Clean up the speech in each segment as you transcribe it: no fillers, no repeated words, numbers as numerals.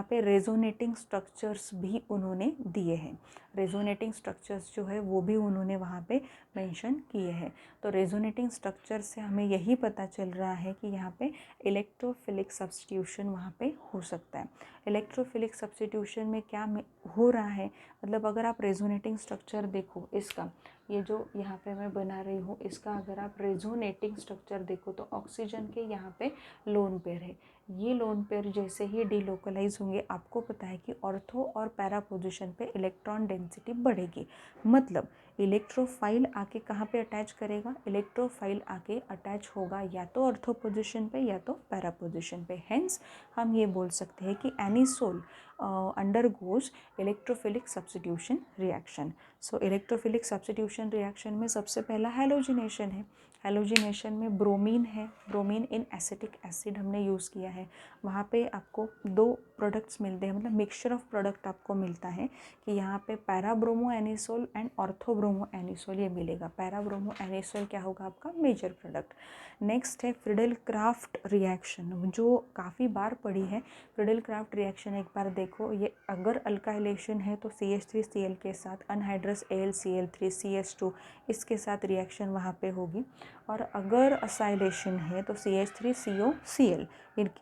यहाँ पे resonating structures भी उन्होंने दिए हैं, रेजोनेटिंग स्ट्रक्चर्स जो है वो भी उन्होंने वहाँ पे मेंशन किए हैं। तो रेजोनेटिंग स्ट्रक्चर से हमें यही पता चल रहा है कि यहाँ पे इलेक्ट्रोफिलिक सब्स्टिट्यूशन वहाँ पे हो सकता है। इलेक्ट्रोफिलिक सब्स्टिट्यूशन में क्या हो रहा है, मतलब अगर आप रेजोनेटिंग स्ट्रक्चर देखो इसका, ये जो यहाँ पे मैं बना रही हूँ इसका अगर आप रेजोनेटिंग स्ट्रक्चर देखो तो ऑक्सीजन के यहाँ पे लोन पेयर है, ये लोन पेयर जैसे ही डिलोकलाइज होंगे आपको पता है कि ऑर्थो और पैरा पोजीशन पे इलेक्ट्रॉन डेंसिटी बढ़ेगी। मतलब इलेक्ट्रोफाइल आके कहाँ पे अटैच करेगा, इलेक्ट्रोफाइल आके अटैच होगा या तो ऑर्थो पोजीशन पे या तो पैरा पोजीशन पे। हेंस हम ये बोल सकते हैं कि anisole undergoes electrophilic substitution reaction. So electrophilic substitution reaction में सबसे पहला हैलोजिनेशन है। हैलोजिनेशन में ब्रोमीन है, ब्रोमीन इन एसिटिक एसिड हमने यूज़ किया है। वहाँ पे आपको दो प्रोडक्ट्स मिलते हैं, मतलब मिक्सचर ऑफ प्रोडक्ट आपको मिलता है कि यहाँ पे para bromo anisole and ortho bromo anisole ये मिलेगा। पैरा ब्रोमो एनिसोल क्या होगा आपका मेजर प्रोडक्ट। नेक्स्ट है फ्रिडल क्राफ्ट रिएक्शन, जो काफ़ी बार पढ़ी है। फ्रिडल क्राफ्ट रिएक्शन एक बार देखो, ये अगर अल्काइलेशन है तो CH3Cl के साथ अनहाइड्रस AlCl3 CS2 इसके साथ रिएक्शन वहाँ पे होगी, और अगर असाइलेशन है तो CH3COCl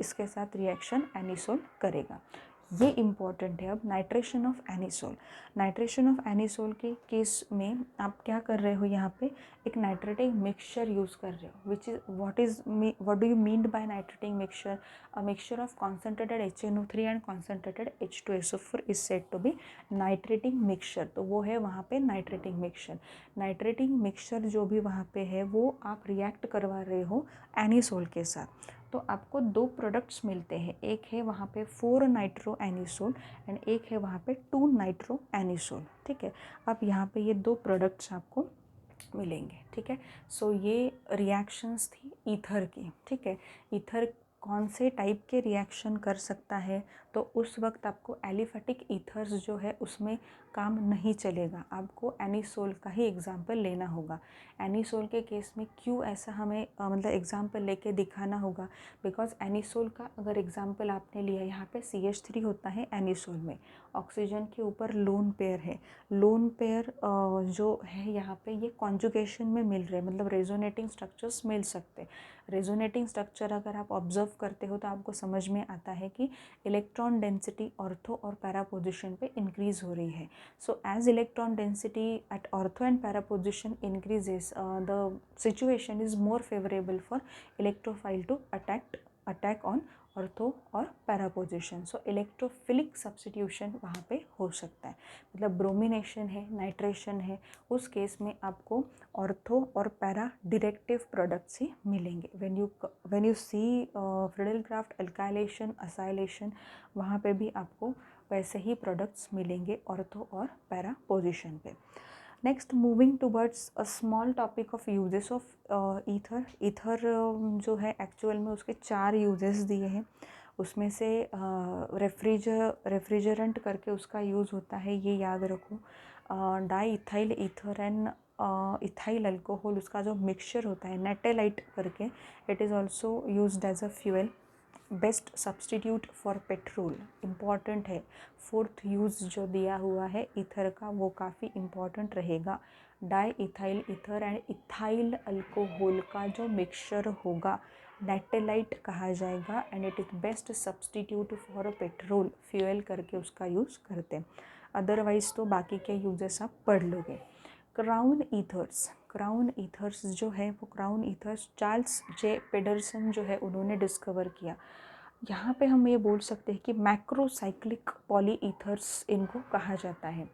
इसके साथ रिएक्शन एनिसोल करेगा। ये इम्पॉर्टेंट है। अब nitration of anisole, nitration of anisole के केस में आप क्या कर रहे हो, यहाँ पे एक नाइट्रेटिक मिक्सचर यूज़ कर रहे हो, which is what do you mean by nitrating mixture, a mixture of concentrated HNO3 and concentrated H2SO4 is said to be nitrating mixture. तो वो है वहाँ पे नाइट्रेटिक मिक्सचर। नाइट्रेटिक मिक्सचर जो भी वहाँ पे है वो आप रिएक्ट करवा रहे हो एनिसोल के साथ, तो आपको दो प्रोडक्ट्स मिलते हैं, एक है वहाँ पे 4 नाइट्रो एनिसोल एंड एक है वहाँ पे 2 नाइट्रो एनिसोल। ठीक है, अब यहाँ पे ये दो प्रोडक्ट्स आपको मिलेंगे। ठीक है, सो ये रिएक्शंस थी ईथर की। ठीक है, ईथर कौन से टाइप के रिएक्शन कर सकता है, तो उस वक्त आपको एलिफेटिक ईथर्स जो है उसमें काम नहीं चलेगा, आपको एनिसोल का ही एग्जाम्पल लेना होगा। एनिसोल के केस में क्यों ऐसा हमें मतलब एग्जाम्पल लेके दिखाना होगा, बिकॉज एनिसोल का अगर एग्जाम्पल आपने लिया, यहाँ पे CH3 होता है एनिसोल में, ऑक्सीजन के ऊपर लोन पेयर है, लोन पेयर जो है यहाँ पे ये कॉन्जुगेशन में मिल रहे हैं, मतलब रेजोनेटिंग स्ट्रक्चर्स मिल सकते। रेजोनेटिंग स्ट्रक्चर अगर आप ऑब्जर्व करते हो तो आपको समझ में आता है कि इलेक्ट्रॉन डेंसिटी ऑर्थो और पैरा पोजिशन पे इंक्रीज हो रही है। So as electron density at ortho and para position increases, the situation is more favourable for electrophile to attack on ortho और para position. So electrophilic substitution वहाँ पे हो सकता है, मतलब ब्रोमिनेशन है, नाइट्रेशन है, उस केस में आपको ऑर्थो और पैरा डायरेक्टिव प्रोडक्ट्स ही मिलेंगे। When you see Friedel Crafts alkylation acylation, वहाँ पे भी आपको वैसे ही प्रोडक्ट्स मिलेंगे ऑर्थो और पैरा पोजिशन पे। Next moving towards a small topic of uses of ether. Ether जो है एक्चुअल में उसके 4 यूजेस दिए हैं, उसमें से रेफ्रिजरेंट करके उसका यूज़ होता है, ये याद रखो। Diethyl ether and ethyl alcohol, उसका जो मिक्सचर होता है नेटेलाइट करके, it is also used as a fuel. Best substitute for petrol, important है। 4th यूज़ जो दिया हुआ है ईथर का वो काफ़ी इम्पॉर्टेंट रहेगा। Di ethyl ether and ethyl alcohol का जो मिक्सचर होगा नेटेलाइट कहा जाएगा, and it is best substitute for petrol, fuel करके उसका यूज़ करते हैं। अदरवाइज़ तो बाकी के यूजेस आप पढ़ लोगे। क्राउन ईथर्स, क्राउन ईथर्स जो है वो क्राउन ईथर्स चार्ल्स जे पेडरसन जो है उन्होंने डिस्कवर किया। यहाँ पे हम ये बोल सकते हैं कि मैक्रोसाइक्लिक पॉली ईथर्स इनको कहा जाता है।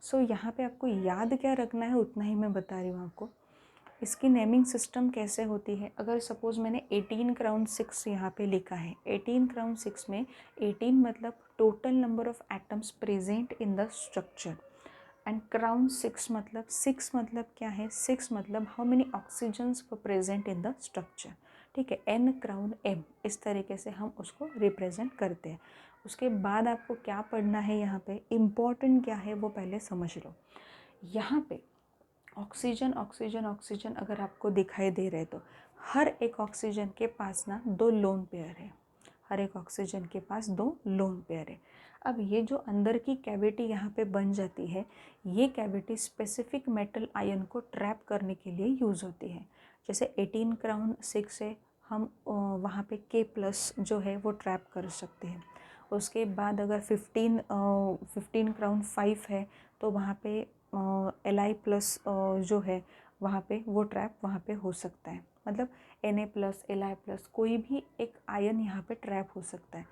सो यहाँ पे आपको याद क्या रखना है उतना ही मैं बता रही हूँ आपको। इसकी नेमिंग सिस्टम कैसे होती है, अगर सपोज़ मैंने 18 क्राउन 6 यहाँ पे लिखा है, 18 क्राउन 6 में 18 मतलब total number of atoms present in the structure, and crown 6 मतलब क्या है, 6 मतलब how many oxygens were present in the structure. ठीक है, एन क्राउन एम, इस तरीके से हम उसको रिप्रेजेंट करते हैं। उसके बाद आपको क्या पढ़ना है, यहाँ पे इम्पॉर्टेंट क्या है वो पहले समझ लो। यहाँ पे ऑक्सीजन ऑक्सीजन ऑक्सीजन अगर आपको दिखाई दे रहे तो हर एक ऑक्सीजन के पास ना 2 लोन पेयर है, हर एक ऑक्सीजन के पास 2 लोन पेयर है। अब ये जो अंदर की कैविटी यहाँ पे बन जाती है, ये कैविटी स्पेसिफिक मेटल आयन को ट्रैप करने के लिए यूज़ होती है। जैसे 18 क्राउन 6 है, हम वहाँ पे K+ जो है वो ट्रैप कर सकते हैं। उसके बाद अगर 15 क्राउन 5 है तो वहाँ पे Li+ जो है वहाँ पे वो ट्रैप वहाँ पे हो सकता है। मतलब Na+, Li+, कोई भी एक आयन यहाँ पे ट्रैप हो सकता है।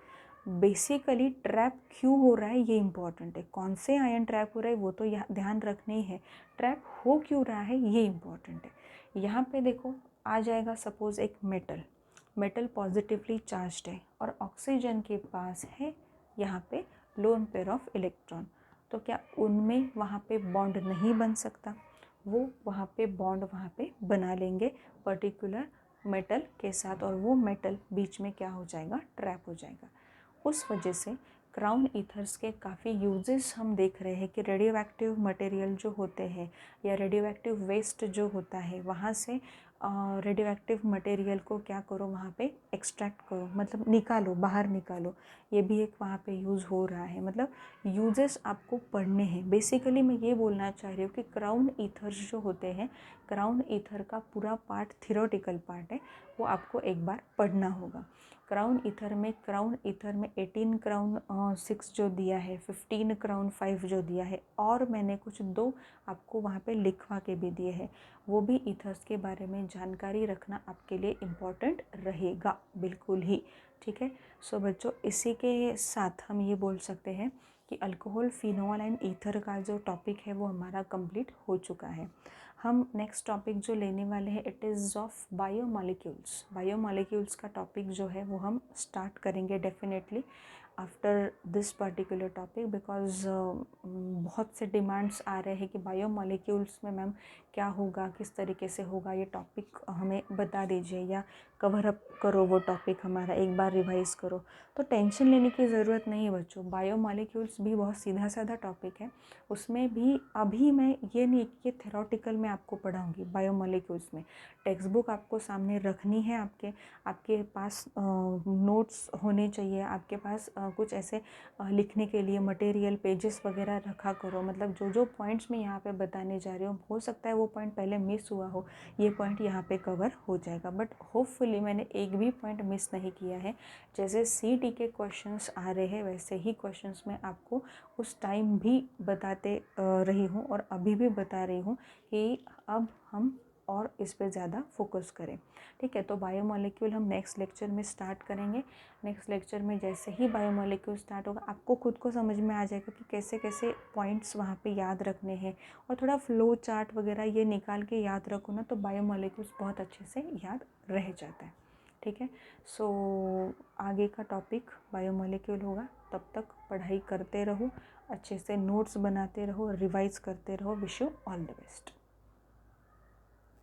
बेसिकली ट्रैप क्यों हो रहा है ये इम्पॉर्टेंट है, कौन से आयन ट्रैप हो रहा है वो तो यहाँ ध्यान रखना ही है, ट्रैप हो क्यों रहा है ये इम्पॉर्टेंट है। यहाँ पे देखो आ जाएगा सपोज़ एक मेटल पॉजिटिवली चार्ज्ड है और ऑक्सीजन के पास है यहाँ पे लोन पेयर ऑफ इलेक्ट्रॉन, तो क्या उनमें वहाँ पे बॉन्ड नहीं बन सकता? वो वहाँ पे बॉन्ड वहाँ पे बना लेंगे पर्टिकुलर मेटल के साथ, और वो मेटल बीच में क्या हो जाएगा, ट्रैप हो जाएगा। उस वजह से क्राउन ईथर्स के काफ़ी यूजेस हम देख रहे हैं कि रेडियो एक्टिव मटेरियल जो होते हैं या रेडियो एक्टिव वेस्ट जो होता है वहाँ से रेडियो एक्टिव मटेरियल को क्या करो, वहाँ पे एक्सट्रैक्ट करो, मतलब निकालो, बाहर निकालो, ये भी एक वहाँ पे यूज़ हो रहा है। मतलब यूजेस आपको पढ़ने हैं। बेसिकली मैं ये बोलना चाह रही हूँ कि क्राउन ईथर्स जो होते हैं, क्राउन ईथर का पूरा पार्ट थियोरेटिकल पार्ट है, वो आपको एक बार पढ़ना होगा। क्राउन ईथर में 18 क्राउन 6 जो दिया है, 15 क्राउन 5 जो दिया है, और मैंने कुछ 2 आपको वहाँ पे लिखवा के भी दिए हैं, वो भी ईथर्स के बारे में जानकारी रखना आपके लिए इम्पॉर्टेंट रहेगा बिल्कुल ही। ठीक है। सो बच्चों, इसी के साथ हम ये बोल सकते हैं कि अल्कोहल, फिनॉल एंड ईथर का जो टॉपिक है वो हमारा कंप्लीट हो चुका है। हम नेक्स्ट टॉपिक जो लेने वाले हैं it is of biomolecules. Biomolecules का टॉपिक जो है वो हम स्टार्ट करेंगे definitely after this particular topic, because बहुत से डिमांड्स आ रहे हैं कि बायोमॉलिक्यूल्स में मैम क्या होगा, किस तरीके से होगा, ये टॉपिक हमें बता दीजिए या कवर अप करो वो टॉपिक हमारा, एक बार रिवाइज़ करो। तो टेंशन लेने की ज़रूरत नहीं है बच्चों, बायोमॉलिक्यूल्स भी बहुत सीधा साधा टॉपिक है। उसमें भी अभी मैं ये नहीं कि थेरोटिकल में आपको पढ़ाऊँगी बायोमॉलिक्यूल्स में, टेक्स्ट बुक आपको सामने रखनी है, आपके पास नोट्स होने चाहिए, आपके पास कुछ ऐसे लिखने के लिए मटेरियल पेजेस वगैरह रखा करो। मतलब जो जो पॉइंट्स मैं यहाँ पे बताने जा रही हूँ, हो सकता है वो पॉइंट पहले मिस हुआ हो, ये पॉइंट यहाँ पे कवर हो जाएगा, बट होपफुली मैंने एक भी पॉइंट मिस नहीं किया है। जैसे CT के क्वेश्चंस आ रहे हैं वैसे ही क्वेश्चंस मैं आपको उस टाइम भी बताते रही हूँ और अभी भी बता रही हूँ कि अब हम और इस पे ज़्यादा फोकस करें। ठीक है। तो बायोमॉलिक्यूल हम नेक्स्ट लेक्चर में स्टार्ट करेंगे। नेक्स्ट लेक्चर में जैसे ही बायोमॉलिक्यूल स्टार्ट होगा आपको खुद को समझ में आ जाएगा कि कैसे कैसे पॉइंट्स वहाँ पे याद रखने हैं, और थोड़ा फ्लो चार्ट वगैरह ये निकाल के याद रखो ना, तो बायोमॉलिक्यूल्स बहुत अच्छे से याद रह जाता है। ठीक है। सो आगे का टॉपिक बायोमॉलिक्यूल होगा, तब तक पढ़ाई करते रहो, अच्छे से नोट्स बनाते रहो, रिवाइज करते रहो। Wish you all the best.